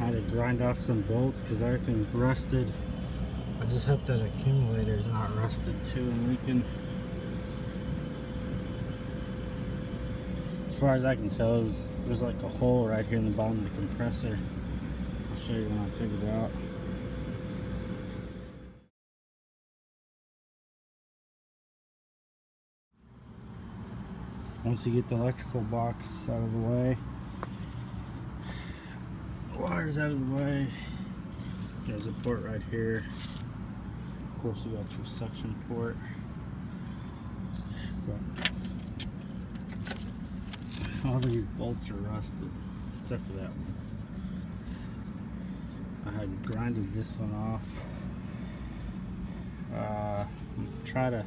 had to grind off some bolts because everything's rusted. I just hope that accumulator's not rusted too and leaking. As far as I can tell, there's like a hole right here in the bottom of the compressor. I'll show you when I take it out. Once you get the electrical box out of the way, wires out of the way, there's a port right here. Of course, you got your suction port. But all these bolts are rusted, except for that one. I had grinded this one off. Try to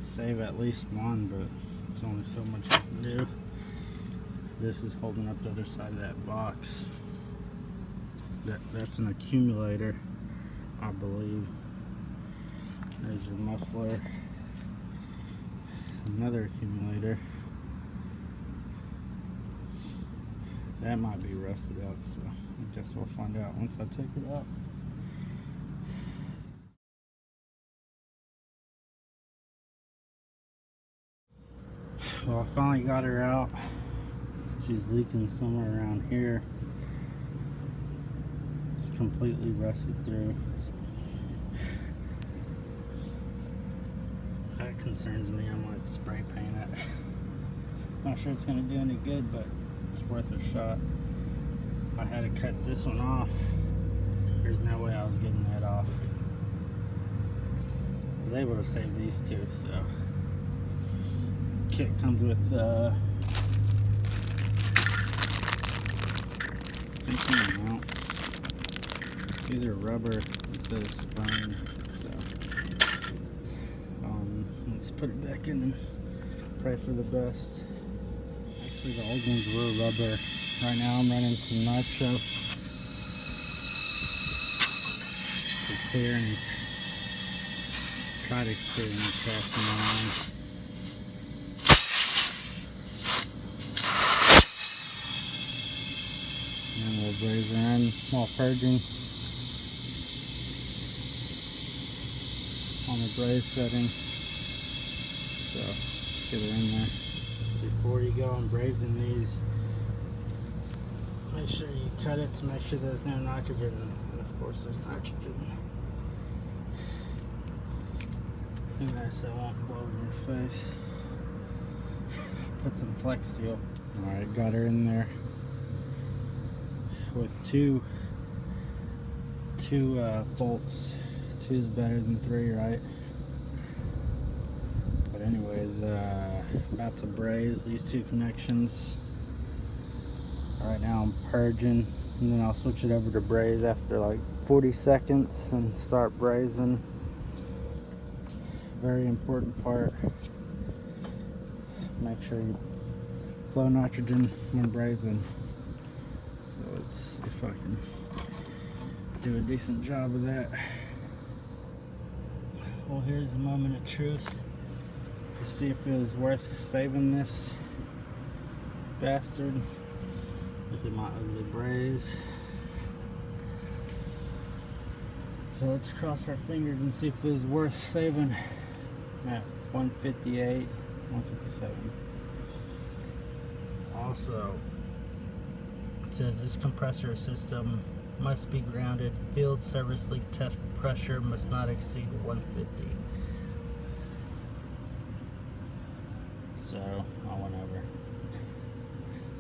save at least one, but it's only so much you can do. This is holding up the other side of that box. That's an accumulator, I believe. There's your muffler. Another accumulator. That might be rusted out, so I guess we'll find out once I take it out. Well, I finally got her out. She's leaking somewhere around here. It's completely rusted through. That concerns me. I might spray paint it. Not sure it's going to do any good, but it's worth a shot. I had to cut this one off. There's no way I was getting that off. I was able to save these two, so. Kit comes with these are rubber instead of spring, so let's put it back in and pray for the best. Actually, the old ones were rubber. Right now I'm running some nitro to clear and try to clear and cast them on. And we'll braze her in while purging on the braze setting. So get her in there. Before you go and brazing these, make sure you cut it to make sure there's no nitrogen. And of course there's nitrogen. And so it won't blow in your face. Put some Flex Seal. Alright, got her in there. With two bolts. 2 is better than 3, right? But anyways, about to braze these 2 connections. Right now I'm purging, and then I'll switch it over to braze after like 40 seconds and start brazing. Very important part. Make sure you flow nitrogen when brazing. So let's see if I can do a decent job of that. Well, here's the moment of truth to see if it was worth saving this bastard. Look at my ugly braze. So let's cross our fingers and see if it was worth saving at 158, 157. Also, it says this compressor system must be grounded. Field service leak test pressure must not exceed 150. So I went over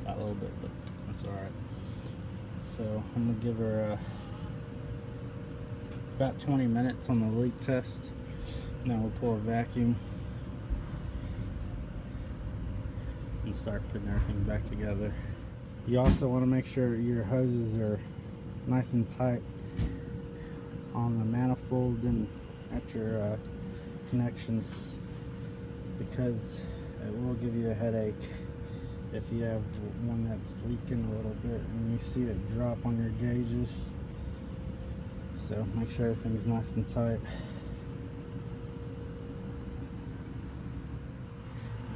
a little bit, but that's alright. So I'm gonna give her about 20 minutes on the leak test. Then we'll pull a vacuum and start putting everything back together. You also want to make sure your hoses are nice and tight on the manifold and at your connections, because it will give you a headache if you have one that's leaking a little bit and you see it drop on your gauges. So make sure everything's nice and tight.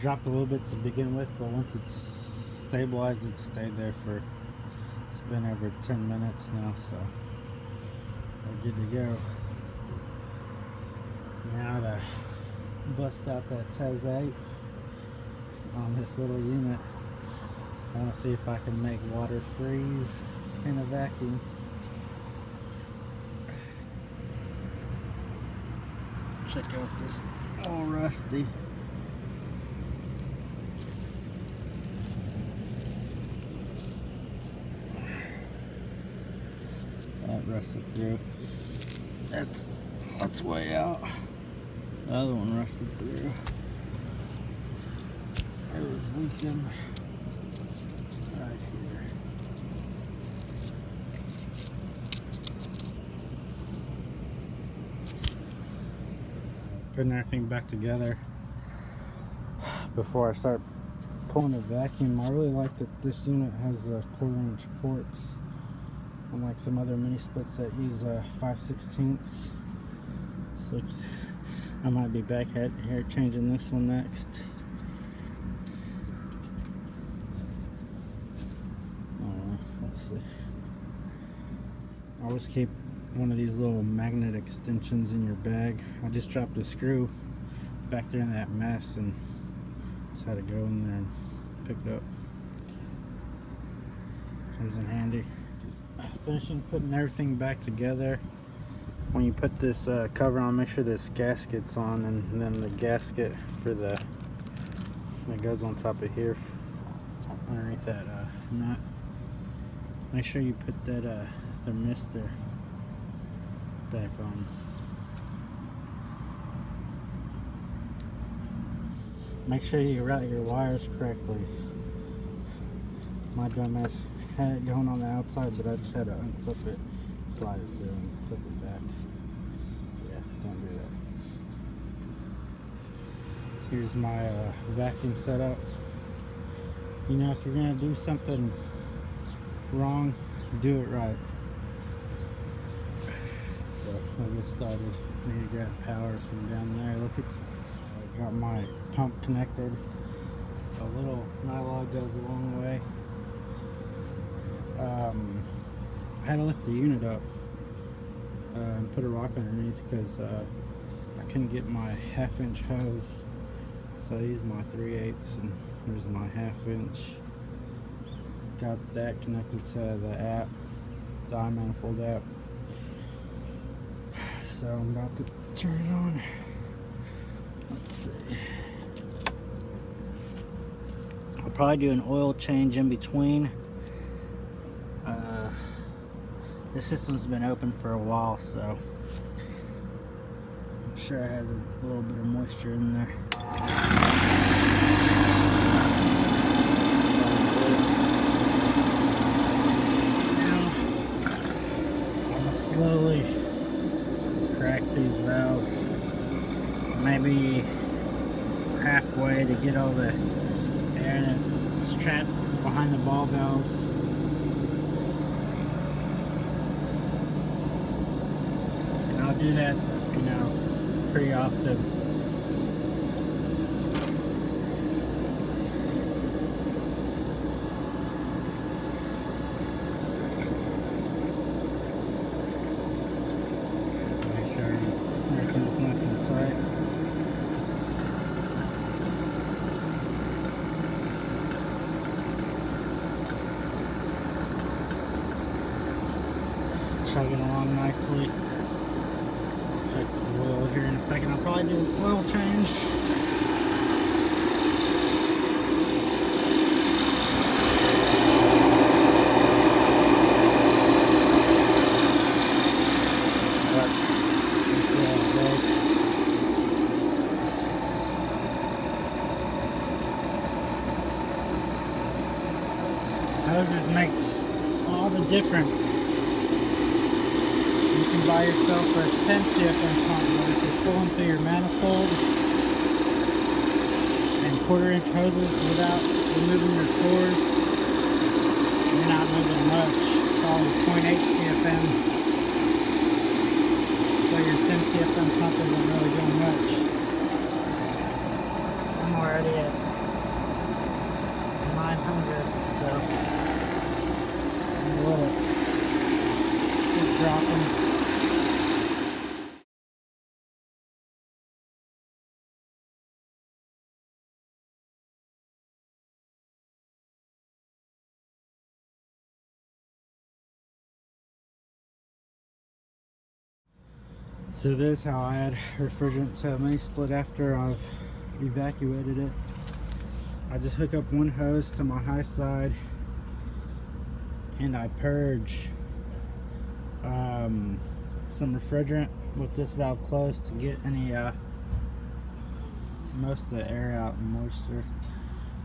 Dropped a little bit to begin with, but once it's stabilized, it stayed there for been over 10 minutes now, so we're good to go. Now to bust out that Tez 8 on this little unit. I want to see if I can make water freeze in a vacuum. Check out this all rusty. That rusted through. That's way out. The other one rusted through. It was leaking right here. Putting everything back together before I start pulling the vacuum. I really like that this unit has 1/4" ports, unlike some other mini splits that use 5/16. So I might be back here changing this one next. Let's see. Always keep one of these little magnet extensions in your bag. I just dropped a screw back there in that mess and just had to go in there and pick it up. Comes in handy. Just finishing putting everything back together. When you put this cover on, make sure this gasket's on, and then the gasket for that goes on top of here underneath that nut. Make sure you put that thermistor back on. Make sure you route your wires correctly. My dumbass had it going on the outside, but I just had to unclip it, slide it through, and clip it back. Yeah, don't do that. Here's my vacuum setup. You know, if you're gonna do something wrong, do it right. So I'll get started. I need to grab power from down there. Look at, I got my pump connected. A little nylon goes a long way. I had to lift the unit up and put a rock underneath because I couldn't get my 1/2" hose. So I used my 3/8 and here's my 1/2". Got that connected to the app, the iManifold app. So I'm about to turn it on. Let's see. I'll probably do an oil change in between. The system's been open for a while, so I'm sure it has a little bit of moisture in there. Slowly crack these valves, maybe halfway to get all the air that's trapped behind the ball valves. And I'll do that, you know, pretty often. Chugging along nicely. Check the oil here in a second. I'll probably do an oil change. Hoses makes all the difference. You can buy yourself a 10 CFM pump, but if you're pulling through your manifold and 1/4" hoses without removing your cores, you're not moving much. Probably 0.8 CFM. So your 10 CFM pump isn't really doing much. I'm already at 900, so And let it keep dropping. So this is how I add refrigerant to a mini split after I've evacuated it. I just hook up one hose to my high side and I purge some refrigerant with this valve closed to get any most of the air out and moisture,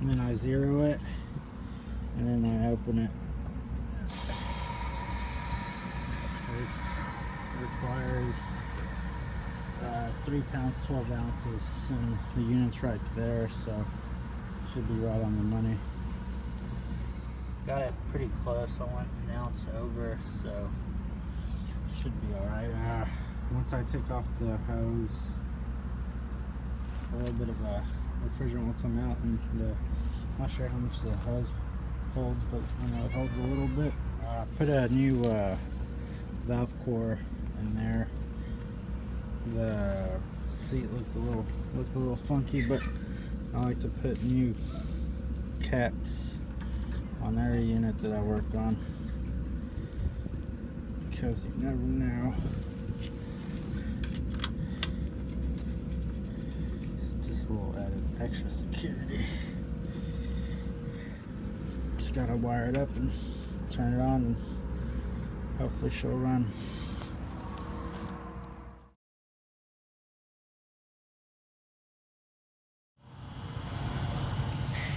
and then I zero it and then I open it. This requires 3 pounds 12 ounces, and the unit's right there, so should be right on the money. Got it pretty close. I went an ounce over, so should be alright. Once I take off the hose, a little bit of refrigerant will come out, and I'm not sure how much the hose holds, but I know it holds a little bit. Put a new valve core in there. The seat looked a little funky, but I like to put new caps on every unit that I work on, because you never know. It's just a little added extra security. Just gotta wire it up and turn it on, and hopefully she'll run.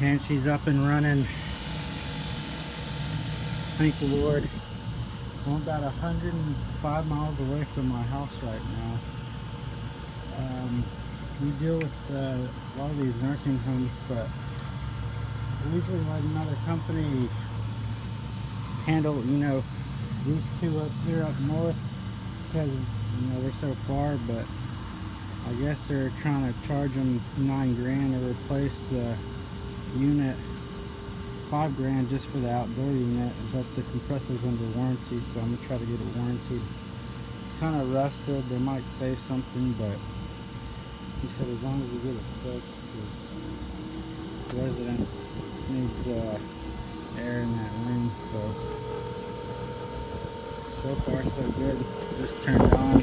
And she's up and running. Thank the Lord. I'm about 105 miles away from my house right now. We deal with a lot of these nursing homes, but we usually let another company handle, these two up here up north, because they're so far. But I guess they're trying to charge them $9 grand to replace the unit, $5 grand just for the outdoor unit, but the compressor's under warranty, so I'm gonna try to get it warranted. It's kind of rusted. They might say something, but he said as long as we get it fixed, because the resident needs air in that room. So far so good. Just turned it on.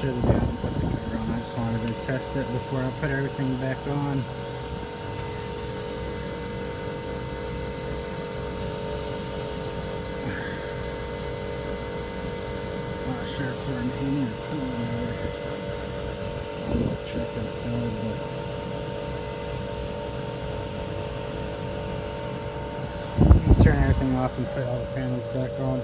Should have gotten put the cover on. I just wanted to test it before I put everything back on. Not sure if we're in heating or cooling there. I'll check inside, but turn everything off and put all the panels back on.